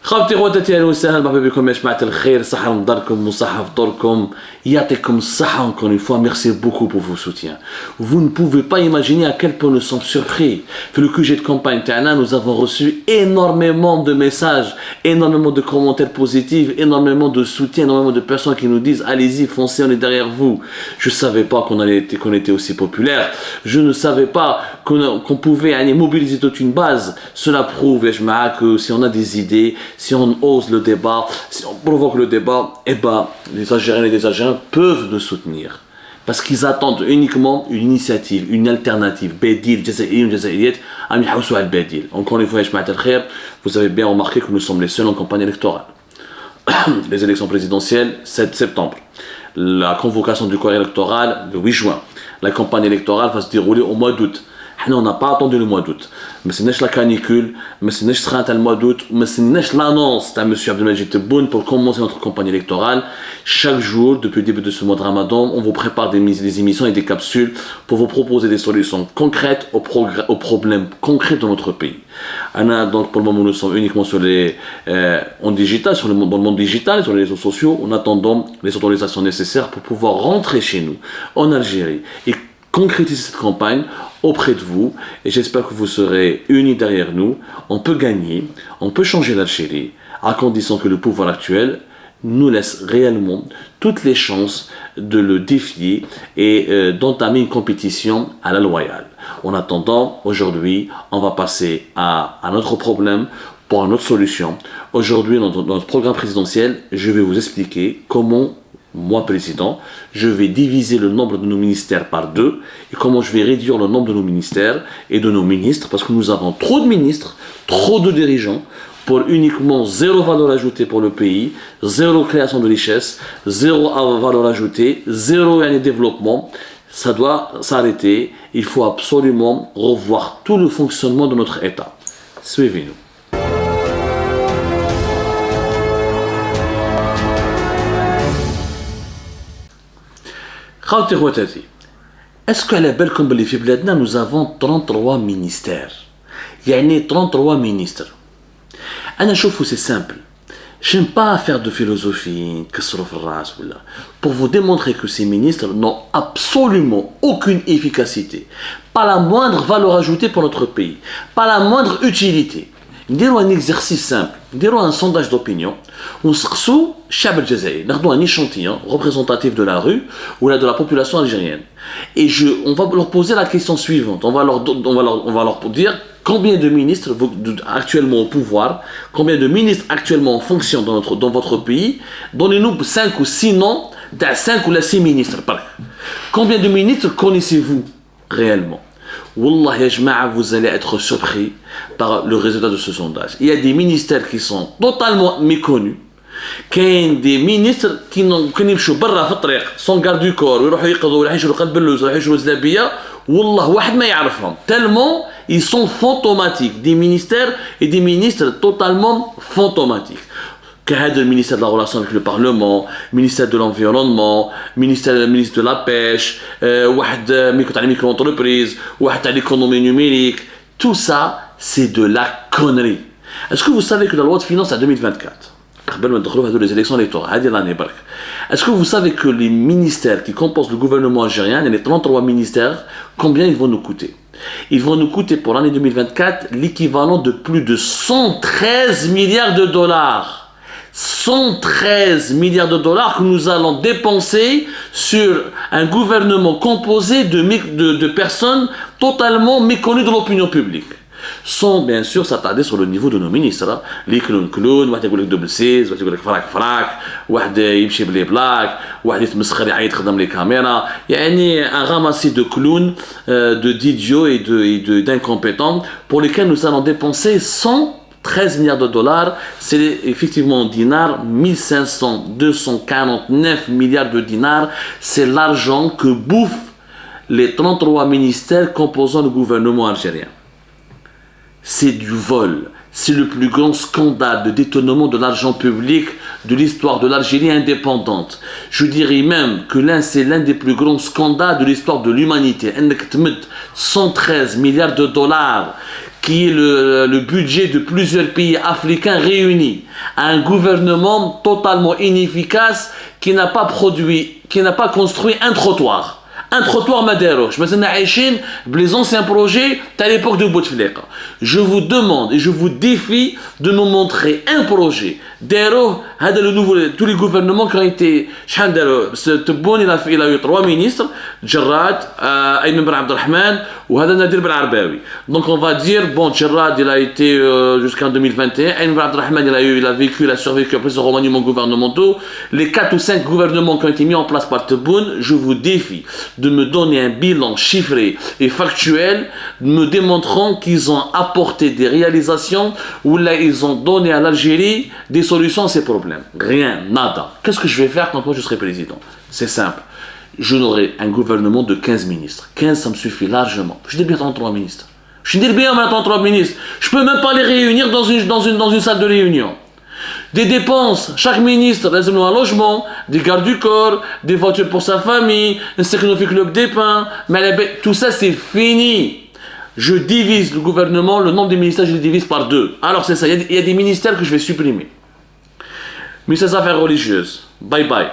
خاوتي خواتاتي اهلا وسهلا مرحبا بكم يا جماعه الخير صحه مداركم وصحه فطوركم يعطيكم الصحه. Encore une fois, merci beaucoup pour vos soutiens. Vous ne pouvez pas imaginer à quel point nous sommes surpris. Pour le QG de campagne Tana, nous avons reçu énormément de messages, énormément de commentaires positifs, énormément de soutien, énormément de personnes qui nous disent allez-y, foncez, on est derrière vous. Je ne savais pas qu'on était aussi populaire. Je ne savais pas qu'on pouvait mobiliser toute une base. Cela prouve, Ejmaa, que si on a des idées, si on ose le débat, si on provoque le débat, eh ben, les Algériens et les Algériens peuvent nous soutenir. Parce qu'ils attendent uniquement une initiative, une alternative. Bédil, Jazaïr, Jazaïriet, Ami Haussou al-Bédil. Encore une fois, vous avez bien remarqué que nous sommes les seuls en campagne électorale. Les élections présidentielles, 7 septembre. La convocation du corps électoral, le 8 juin. La campagne électorale va se dérouler au mois d'août. On n'a pas attendu le mois d'août. Mais c'est la canicule, mais c'est le mois d'août, mais c'est l'annonce de M. Abdelmajid Tebboune pour commencer notre campagne électorale. Chaque jour, depuis le début de ce mois de Ramadan, on vous prépare des émissions et des capsules pour vous proposer des solutions concrètes aux problèmes concrets de notre pays. Donc pour le moment, nous sommes uniquement en digital, dans le monde digital, sur les réseaux sociaux, en attendant les autorisations nécessaires pour pouvoir rentrer chez nous, en Algérie, et concrétiser cette campagne auprès de vous, et j'espère que vous serez unis derrière nous. On peut gagner, on peut changer l'Algérie, à condition que le pouvoir actuel nous laisse réellement toutes les chances de le défier et d'entamer une compétition à la loyale. En attendant, aujourd'hui, on va passer à notre problème pour une autre solution. Aujourd'hui, dans notre programme présidentiel, je vais vous expliquer comment moi, président, je vais diviser le nombre de nos ministères par 2 et comment je vais réduire le nombre de nos ministères et de nos ministres parce que nous avons trop de ministres, trop de dirigeants pour uniquement zéro valeur ajoutée pour le pays, zéro création de richesse, zéro valeur ajoutée, zéro développement. Ça doit s'arrêter. Il faut absolument revoir tout le fonctionnement de notre État. Suivez-nous. Est-ce que la belle comme les Fibladna, nous avons 33 ministères? Il y a 33 ministres. C'est simple. Je n'aime pas faire de philosophie, pour vous démontrer que ces ministres n'ont absolument aucune efficacité, pas la moindre valeur ajoutée pour notre pays, pas la moindre utilité. Nous un exercice simple, nous un sondage d'opinion, on se reçoit Chab el-Jazaïr, nous un échantillon représentatif de la rue ou de la population algérienne. Et on va leur poser la question suivante, on va leur dire combien de ministres actuellement au pouvoir, combien de ministres actuellement en fonction dans votre pays, donnez-nous 5 ou 6 noms d'un 5 ou 6 ministres. Combien de ministres connaissez-vous réellement? Wallah ya jama'a, vous allez être surpris par le résultat de ce sondage. Il y a des ministères qui sont totalement méconnus. Il y a des ministres qui n'ont sans garde du corps, tellement ils sont fantomatiques. Des ministères et des ministres totalement fantomatiques. Le ministère de la relation avec le Parlement, ministère de l'environnement, ministre de la pêche, micro-entreprise, l'économie numérique, tout ça, c'est de la connerie. Est-ce que vous savez que la loi de finances à 2024, les élections électorales, est-ce que vous savez que les ministères qui composent le gouvernement algérien, les 33 ministères, combien ils vont nous coûter? Ils vont nous coûter pour l'année 2024 l'équivalent de plus de 113 milliards de dollars. 113 milliards de dollars que nous allons dépenser sur un gouvernement composé de personnes totalement méconnues de l'opinion publique. Sans bien sûr s'attarder sur le niveau de nos ministres. Les clown, واحد يقول لك double 6, واحد يقول لك فراك, واحد يمشي بلي بلاك, واحد يتمسخر يعيط خدام لي كاميرا. يعني un ramassis de clowns, d'idiots et d'incompétents pour lesquels nous allons dépenser 113 milliards de dollars, c'est effectivement en dinars, 249 milliards de dinars, c'est l'argent que bouffent les 33 ministères composant le gouvernement algérien. C'est du vol, c'est le plus grand scandale de détournement de l'argent public de l'histoire de l'Algérie indépendante. Je dirais même que c'est l'un des plus grands scandales de l'histoire de l'humanité. 113 milliards de dollars qui est le budget de plusieurs pays africains réunis, un gouvernement totalement inefficace qui n'a pas construit un trottoir. Un trottoir Madéroche. Maintenant, les anciens projets à l'époque de Bouteflika. Je vous demande et je vous défie de nous montrer un projet. Tous les gouvernements qui ont été. Tebboune, il a eu 3 ministres, Djerrad, Ayman Ben Abdelrahman ou Nadir Ben Arbaoui. Donc on va dire, bon, Djerrad, il a été jusqu'en 2021, Ayman Ben Abdelrahman, il a survécu à plusieurs remaniements gouvernementaux. Les 4 ou 5 gouvernements qui ont été mis en place par Tebboune, je vous défie de me donner un bilan chiffré et factuel, me démontrant qu'ils ont apporté des réalisations où là ils ont donné à l'Algérie des solutions à ces problèmes. Rien, nada. Qu'est-ce que je vais faire quand moi je serai président? C'est simple. Je n'aurai un gouvernement de 15 ministres. 15, ça me suffit largement. Je dis bien 33 ministres. Je dis bien 33 ministres. Je peux même pas les réunir dans une salle de réunion. Des dépenses, chaque ministre a un logement, des gardes du corps, des voitures pour sa famille, un secrétaire club des pains, tout ça c'est fini. Je divise le gouvernement, le nombre de ministères je le divise par 2. Alors c'est ça, il y a des ministères que je vais supprimer. Ministère des Affaires religieuses, bye bye.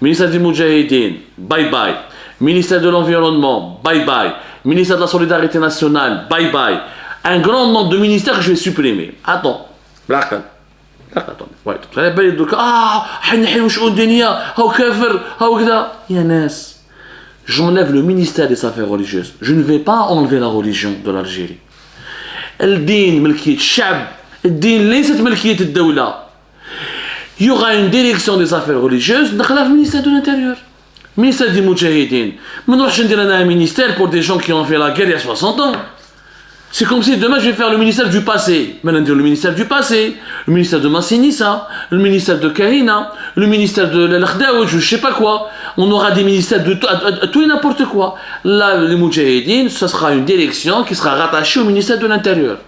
Ministère des Moudjahidines, bye bye. Ministère de l'Environnement, bye bye. Ministère de la Solidarité Nationale, bye bye. Un grand nombre de ministères que je vais supprimer. Attends, blague. J'enlève le ministère des Affaires religieuses. Je ne vais pas enlever la religion de l'Algérie. الدين ملكية الشعب. الدين ليست ملكية الدولة. Il y aura une direction des affaires religieuses dans le ministère de l'Intérieur. Ministère des Moudjahidines. Mais nous allons un ministère pour des gens qui ont fait la guerre il y a 60 ans. C'est comme si demain je vais faire le ministère du passé. Maintenant dire le ministère du passé, le ministère de Massinissa, le ministère de Kahina, le ministère de l'Akhdaoui, je sais pas quoi. On aura des ministères de tout et n'importe quoi. Là, les Moudjahidines, ce sera une direction qui sera rattachée au ministère de l'Intérieur.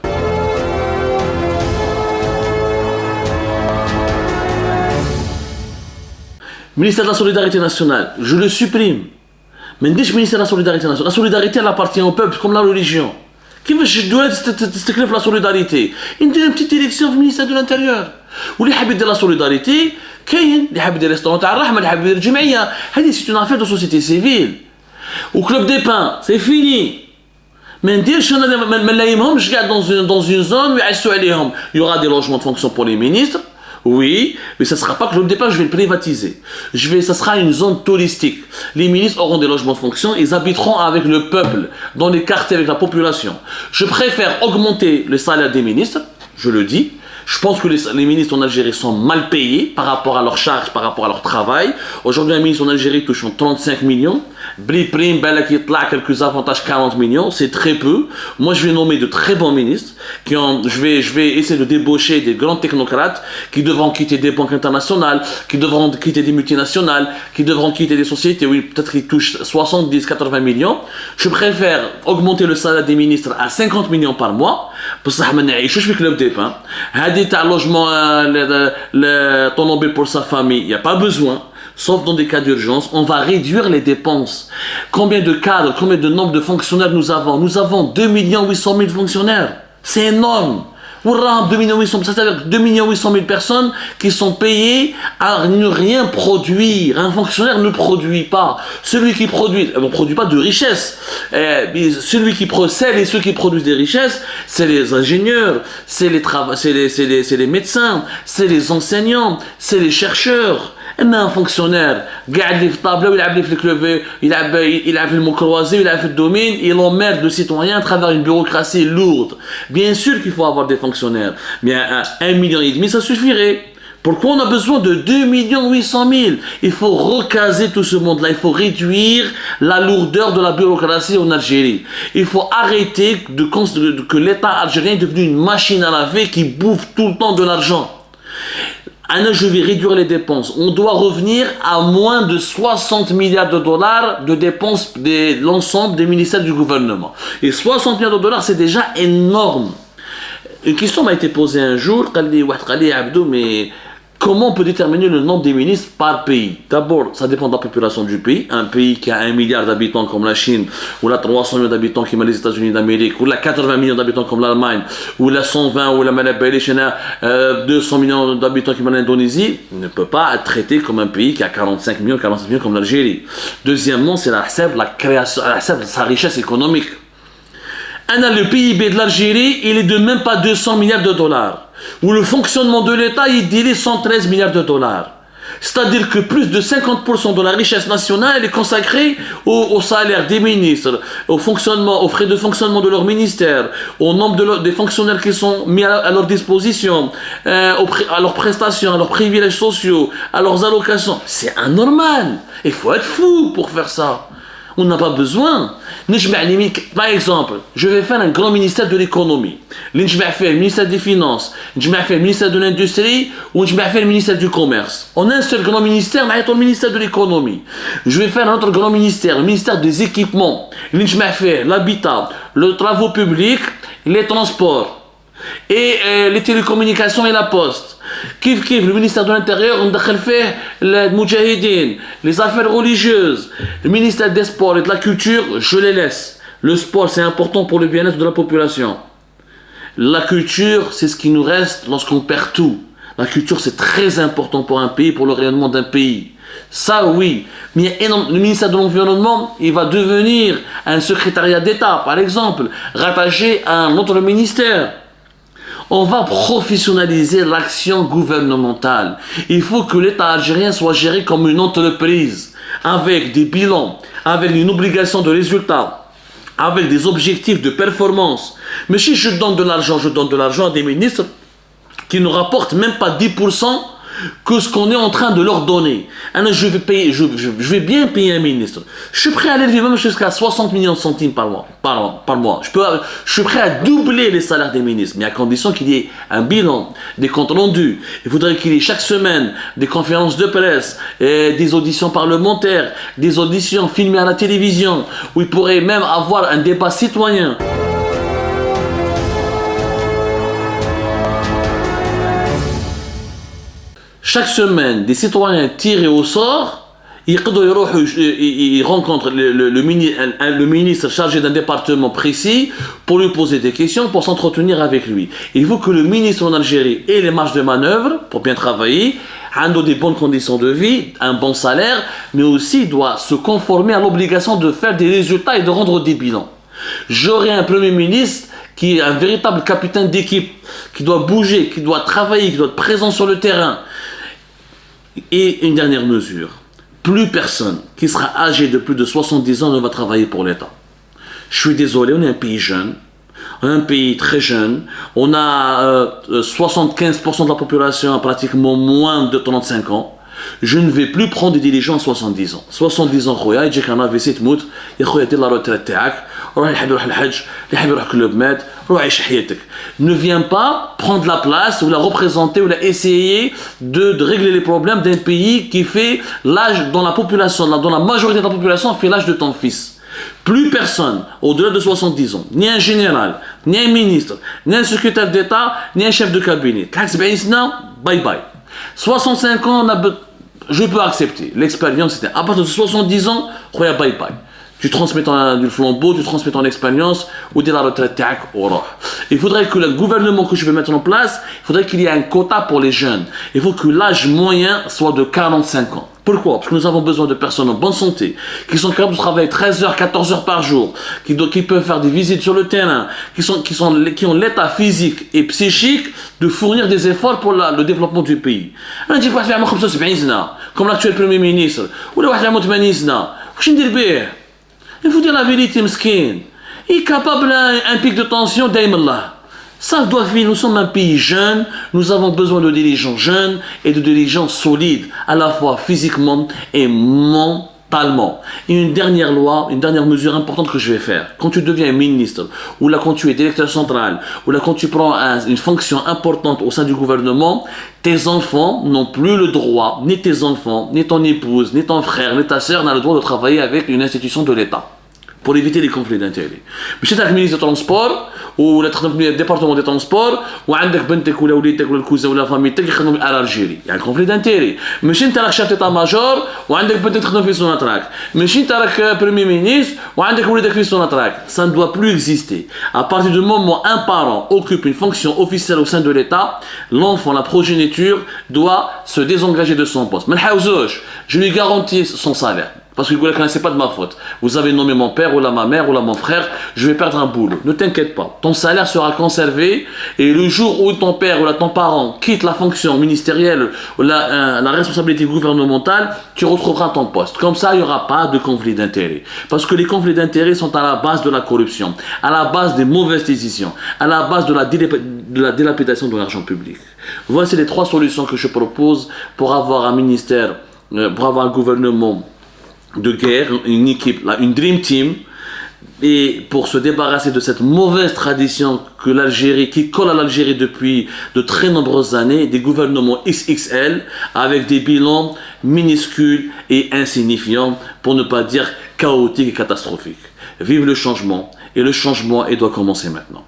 Ministère de la Solidarité Nationale, je le supprime. Mais dis ministère de la Solidarité Nationale. La solidarité, elle appartient au peuple, comme la religion. Qui veut la solidarité? Il y a une petite élection au ministère de l'Intérieur. Ou les habits de la solidarité, les habits de restaurants, les habits de Jemaya. C'est une affaire de société civile. Au club des pains, c'est fini. Mais je garde dans une zone où il y aura des logements de fonction pour les ministres. Oui, mais ça ne sera pas que le départ, je vais le privatiser. Ça sera une zone touristique. Les ministres auront des logements de fonction, ils habiteront avec le peuple, dans les quartiers avec la population. Je préfère augmenter le salaire des ministres, je le dis. Je pense que les ministres en Algérie sont mal payés par rapport à leurs charges, par rapport à leur travail. Aujourd'hui, un ministre en Algérie touche 35 millions. Bli prime, quelques avantages, 40 millions, c'est très peu. Moi, je vais nommer de très bons ministres. Je vais essayer de débaucher des grands technocrates qui devront quitter des banques internationales, qui devront quitter des multinationales, qui devront quitter des sociétés où peut-être qu'ils touchent 70, 80 millions. Je préfère augmenter le salaire des ministres à 50 millions par mois. Parce que je suis club des pains. Un logement, ton logement pour sa famille, il n'y a pas besoin. Sauf dans des cas d'urgence, on va réduire les dépenses. Combien de cadres, combien de nombre de fonctionnaires nous avons? Nous avons 2 800 000 fonctionnaires. C'est énorme. 2 800 000 personnes qui sont payées à ne rien produire. Un fonctionnaire ne produit pas. Celui qui produit, ne produit pas de richesse. Celui qui procède et ceux qui produisent des richesses, c'est les ingénieurs, c'est les médecins, c'est les enseignants, c'est les chercheurs. Mais un fonctionnaire, il a fait le mot croisé, il a fait le domaine, il emmerde le citoyen à travers une bureaucratie lourde. Bien sûr qu'il faut avoir des fonctionnaires, mais 1,5 million, ça suffirait. Pourquoi on a besoin de 2 800 000? Il faut recaser tout ce monde-là, il faut réduire la lourdeur de la bureaucratie en Algérie. Il faut arrêter que l'État algérien est devenu une machine à laver qui bouffe tout le temps de l'argent. Je vais réduire les dépenses. On doit revenir à moins de 60 milliards de dollars de dépenses de l'ensemble des ministères du gouvernement. Et 60 milliards de dollars, c'est déjà énorme. Une question m'a été posée un jour, mais Comment on peut déterminer le nombre des ministres par pays? D'abord, ça dépend de la population du pays. Un pays qui a 1 milliard d'habitants comme la Chine, ou la 300 millions d'habitants comme les États-Unis d'Amérique, ou la 80 millions d'habitants comme l'Allemagne, ou la 120, ou la Malabélie, 200 millions d'habitants comme l'Indonésie, ne peut pas être traité comme un pays qui a 45 millions comme l'Algérie. Deuxièmement, c'est la création, sa richesse économique. Le PIB de l'Algérie, il est de même pas 200 milliards de dollars. Où le fonctionnement de l'État, il dirait 113 milliards de dollars. C'est-à-dire que plus de 50% de la richesse nationale est consacrée au salaire des ministres, au fonctionnement, aux frais de fonctionnement de leur ministère, au nombre des fonctionnaires qui sont mis à leur disposition, à leurs prestations, à leurs privilèges sociaux, à leurs allocations. C'est anormal. Il faut être fou pour faire ça. On n'a pas besoin. Par exemple, je vais faire un grand ministère de l'économie. Je vais faire le ministère des Finances, je vais faire le ministère de l'Industrie ou je vais faire le ministère du Commerce. On a un seul grand ministère, mais le ministère de l'économie. Je vais faire un autre grand ministère, le ministère des équipements. Je vais faire l'habitat, les travaux publics, les transports et les télécommunications et la poste. Le ministère de l'Intérieur, on a fait les Moudjahidines, les affaires religieuses, le ministère des Sports et de la Culture, je les laisse. Le sport, c'est important pour le bien-être de la population. La culture, c'est ce qui nous reste lorsqu'on perd tout. La culture, c'est très important pour un pays, pour le rayonnement d'un pays. Ça, oui. Mais le ministère de l'Environnement, il va devenir un secrétariat d'État, par exemple, rattaché à un autre ministère. On va professionnaliser l'action gouvernementale. Il faut que l'État algérien soit géré comme une entreprise, avec des bilans, avec une obligation de résultat, avec des objectifs de performance. Mais si je donne de l'argent à des ministres qui ne rapportent même pas 10% que ce qu'on est en train de leur donner. Alors je vais bien payer un ministre. Je suis prêt à l'élever même jusqu'à 60 millions de centimes par mois. Je suis prêt à doubler les salaires des ministres, mais à condition qu'il y ait un bilan, des comptes rendus. Il faudrait qu'il y ait chaque semaine des conférences de presse, des auditions parlementaires, des auditions filmées à la télévision, où il pourrait même avoir un débat citoyen. Chaque semaine, des citoyens tirés au sort, ils rencontrent le ministre chargé d'un département précis pour lui poser des questions, pour s'entretenir avec lui. Il faut que le ministre en Algérie ait les marges de manœuvre pour bien travailler, ait des bonnes conditions de vie, un bon salaire, mais aussi doit se conformer à l'obligation de faire des résultats et de rendre des bilans. J'aurai un Premier ministre qui est un véritable capitaine d'équipe, qui doit bouger, qui doit travailler, qui doit être présent sur le terrain. Et une dernière mesure, plus personne qui sera âgé de plus de 70 ans ne va travailler pour l'État. Je suis désolé, on est un pays jeune, un pays très jeune, on a 75% de la population pratiquement moins de 35 ans. Je ne vais plus prendre des dirigeants à 70 ans. 70 ans, خويا يجيك un AVC تموت يا خويا دير لا روتريت تاعك روح اللي حاب يروح الحج اللي حاب يروح كلوب مات روح عيش حياتك. Ne viens pas prendre la place ou la représenter ou la essayer de régler les problèmes d'un pays qui fait l'âge dans la population, dans la majorité de la population fait l'âge de ton fils. Plus personne au-delà de 70 ans, ni un général, ni un ministre, ni un secrétaire d'État, ni un chef de cabinet. Bye bye. 65 ans, je peux accepter. L'expérience, c'était à partir de 70 ans, bye bye. Tu transmets du flambeau, tu transmets ton expérience, ou de la retraite. Il faudrait que le gouvernement que je vais mettre en place, il faudrait qu'il y ait un quota pour les jeunes. Il faut que l'âge moyen soit de 45 ans. Pourquoi? Parce que nous avons besoin de personnes en bonne santé, qui sont capables de travailler 13 heures, 14 heures par jour, qui peuvent faire des visites sur le terrain, qui ont l'état physique et psychique de fournir des efforts pour le développement du pays. Comme l'actuel Premier ministre, ou le 80 ans, il faut dire la vérité, mesquin. Il est capable d'un pic de tension, d'aïmallah. Ça doit finir. Nous sommes un pays jeune, nous avons besoin de dirigeants jeunes et de dirigeants solides, à la fois physiquement et mentalement. Et une dernière mesure importante que je vais faire. Quand tu deviens ministre, ou là quand tu es directeur central, ou là quand tu prends une fonction importante au sein du gouvernement, tes enfants n'ont plus le droit, ni tes enfants, ni ton épouse, ni ton frère, ni ta sœur n'ont le droit de travailler avec une institution de l'État. pour éviter les conflits d'intérêts. مش انت ministre de transport ولا تخدم في الديبارتمون دي ترونسبور وعندك بنتك ولا وليدك ولا الكوزه ولا فاميتك يخدموا في الجيري يعني كونفلي دانتيري مش انت راك شاف تيتا ماجور وعندك بنتك تخدم في سوناتراك مش انت راك بريمي مينيستر وعندك وليدك في سوناتراك ça ne doit plus exister à partir du moment où un parent occupe une fonction officielle au sein de l'État l'enfant la progéniture doit se désengager de son poste ما نحاوزوش je lui garantis son salaire. Parce que c'est pas de ma faute. Vous avez nommé mon père ou là ma mère ou là mon frère, je vais perdre un boulot. Ne t'inquiète pas, ton salaire sera conservé et le jour où ton père ou là ton parent quitte la fonction ministérielle ou la responsabilité gouvernementale, tu retrouveras ton poste. Comme ça, il n'y aura pas de conflit d'intérêts. Parce que les conflits d'intérêts sont à la base de la corruption, à la base des mauvaises décisions, à la base de la dilapidation de l'argent public. Voici les 3 solutions que je propose pour avoir un ministère, pour avoir un gouvernement de guerre, une équipe, une dream team, et pour se débarrasser de cette mauvaise tradition que l'Algérie, qui colle à l'Algérie depuis de très nombreuses années, des gouvernements XXL avec des bilans minuscules et insignifiants, pour ne pas dire chaotiques et catastrophiques. Vive le changement, et le changement, il doit commencer maintenant.